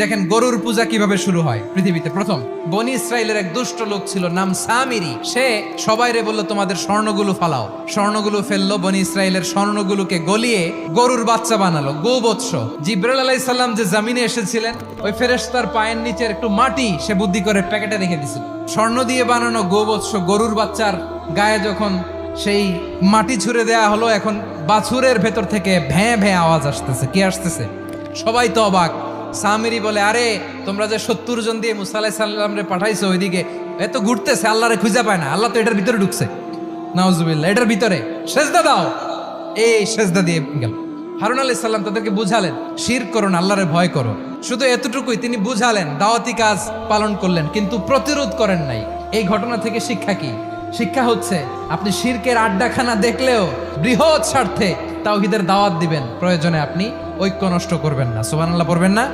দেখেন গরুর পূজা কিভাবে শুরু হয় পৃথিবীতে প্রথম। বনি ইসরায়েলের এক দুষ্ট লোক ছিল, নাম সামিরি। সে সবাইরে বলল তোমাদের স্বর্ণগুলো ফালাও। স্বর্ণগুলো ফেললো, বনি ইসরায়েলের স্বর্ণগুলোকে গলিয়ে গরুর বাচ্চা বানালো, গোবৎস। জিব্রাইল আলাইহিস সালাম যে জমিনে এসেছিলেন, ওই ফেরেশতার পায়ের নিচের একটু মাটি সে বুদ্ধি করে প্যাকেটে রেখে দিছিল। স্বর্ণ দিয়ে বানানো গোবৎস গরুর বাচ্চার গায়ে যখন সেই মাটি ছুঁড়ে দেয়া হলো, এখন বাছুরের ভেতর থেকে ভ্যাঁ ভ্যাঁ আওয়াজ আসতেছে। কি আসতেছে? সবাই তো অবাক। সামিরি বলে, আরে তোমরা যে 70 জন দিয়ে মুসা আলাইহিস সালাম রে পাঠাইছো ওইদিকে, এত ঘুরতেছে, আল্লাহরে খুঁজে পায় না, আল্লাহ তো এটার ভিতরে ঢুকছে। নাউজুবিল্লাহ, এটার ভিতরে সেজদা দাও। এই সেজদা দিয়ে গেল। হারুন আলাইহিস সালাম তাদেরকে বুঝালেন, শিরক করো না, আল্লাহরে ভয় করো। শুধু এতটুকুই তিনি বুঝালেন, দাওয়াতি কাজ পালন করলেন, কিন্তু প্রতিরোধ করেন নাই। এই ঘটনা থেকে শিক্ষা কি? শিক্ষা হচ্ছে, আপনি শিরকের আড্ডাখানা দেখলেও বৃহৎ স্বার্থে তাওহীদের দাওয়াত দিবেন, প্রয়োজনে আপনি ঐক্য নষ্ট করবেন না। সুবহানাল্লাহ পড়বেন না?